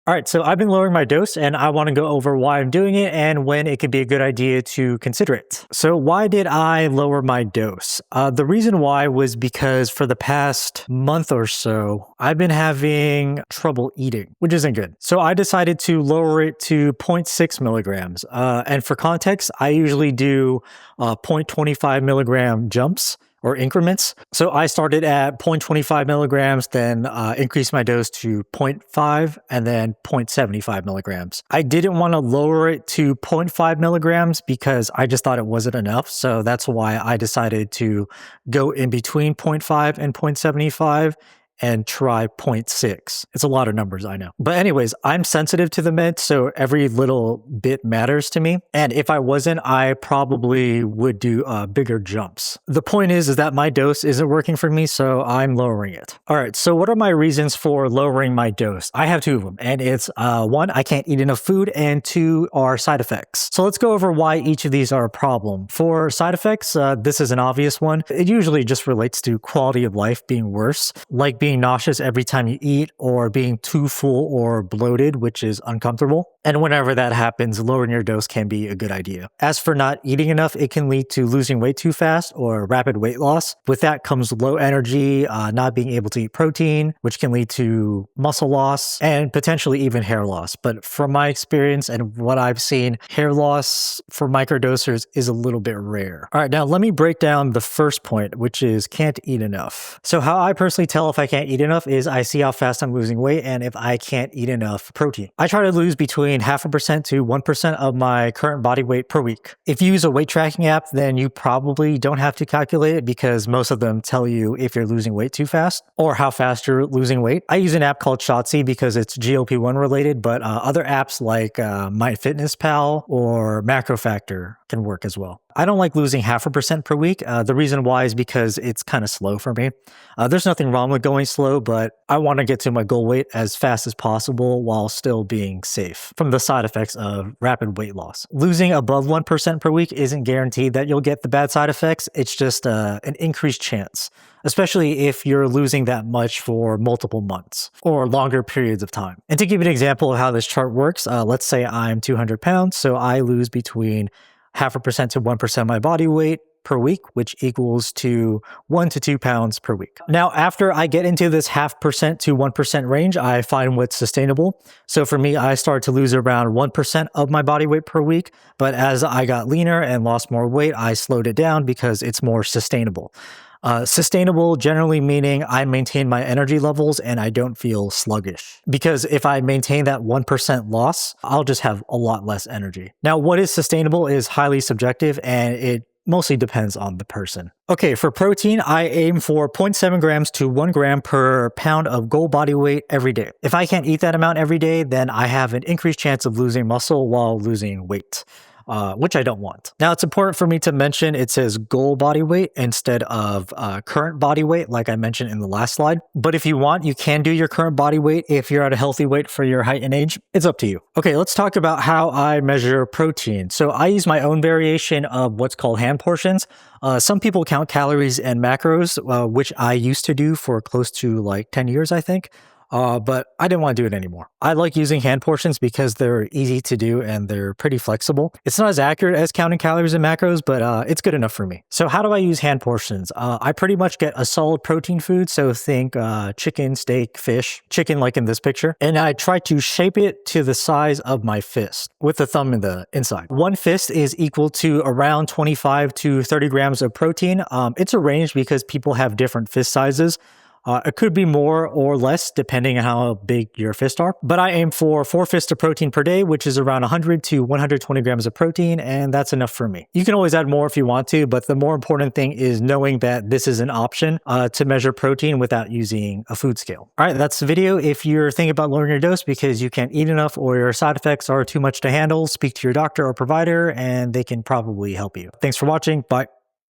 All right, so I've been lowering my dose and I want to go over why I'm doing it and when it could be a good idea to consider it. So why did I lower my dose? The reason why was because for the past month or so, I've been having trouble eating, which isn't good. So I decided to lower it to 0.6 milligrams. And for context, I usually do 0.25 milligram jumps or increments. So I started at 0.25 milligrams, then increased my dose to 0.5 and then 0.75 milligrams. I didn't want to lower it to 0.5 milligrams because I just thought it wasn't enough. So that's why I decided to go in between 0.5 and 0.75 and try 0.6. It's a lot of numbers, I know. But anyways, I'm sensitive to the meds, so every little bit matters to me. And if I wasn't, I probably would do bigger jumps. The point is that my dose isn't working for me, so I'm lowering it. All right, so what are my reasons for lowering my dose? I have two of them, and it's one, I can't eat enough food, and two are side effects. So let's go over why each of these are a problem. For side effects, this is an obvious one. It usually just relates to quality of life being worse, like being nauseous every time you eat or being too full or bloated, which is uncomfortable. And whenever that happens, lowering your dose can be a good idea. As for not eating enough, it can lead to losing weight too fast or rapid weight loss. With that comes low energy, not being able to eat protein, which can lead to muscle loss and potentially even hair loss. But from my experience and what I've seen, hair loss for microdosers is a little bit rare. All right, now let me break down the first point, which is can't eat enough. So how I personally tell if I can't eat enough is I see how fast I'm losing weight and if I can't eat enough protein. I try to lose between 0.5% to 1% of my current body weight per week. If you use a weight tracking app, then you probably don't have to calculate it because most of them tell you if you're losing weight too fast or how fast you're losing weight. I use an app called Shotzi because it's GLP-1 related, but other apps like MyFitnessPal or MacroFactor can work as well. I don't like losing 0.5% per week. The reason why is because it's kind of slow for me. There's nothing wrong with going slow, but I want to get to my goal weight as fast as possible while still being safe from the side effects of rapid weight loss. Losing above 1% per week isn't guaranteed that you'll get the bad side effects. It's just an increased chance, especially if you're losing that much for multiple months or longer periods of time. And to give you an example of how this chart works, let's say I'm 200 pounds, so I lose between 0.5% to 1% of my body weight per week, which equals to 1 to 2 pounds per week. Now, after I get into this 0.5% to 1% range, I find what's sustainable. So for me, I started to lose around 1% of my body weight per week. But as I got leaner and lost more weight, I slowed it down because it's more sustainable. Sustainable generally meaning I maintain my energy levels and I don't feel sluggish. Because if I maintain that 1% loss, I'll just have a lot less energy. Now, what is sustainable is highly subjective and it mostly depends on the person. Okay, for protein, I aim for 0.7 grams to 1 gram per pound of goal body weight every day. If I can't eat that amount every day, then I have an increased chance of losing muscle while losing weight. Which I don't want. Now, it's important for me to mention it says goal body weight instead of current body weight, like I mentioned in the last slide. But if you want, you can do your current body weight if you're at a healthy weight for your height and age. It's up to you. Okay, let's talk about how I measure protein. So I use my own variation of what's called hand portions. Some people count calories and macros, which I used to do for close to like 10 years, I think. But I didn't want to do it anymore. I like using hand portions because they're easy to do and they're pretty flexible. It's not as accurate as counting calories and macros, but it's good enough for me. So how do I use hand portions? I pretty much get a solid protein food. So think chicken, steak, fish, chicken like in this picture. And I try to shape it to the size of my fist with the thumb in the inside. One fist is equal to around 25 to 30 grams of protein. It's a range because people have different fist sizes. It could be more or less depending on how big your fists are. But I aim for 4 fists of protein per day, which is around 100 to 120 grams of protein, and that's enough for me. You can always add more if you want to, but the more important thing is knowing that this is an option to measure protein without using a food scale. All right, that's the video. If you're thinking about lowering your dose because you can't eat enough or your side effects are too much to handle, speak to your doctor or provider, and they can probably help you. Thanks for watching. Bye.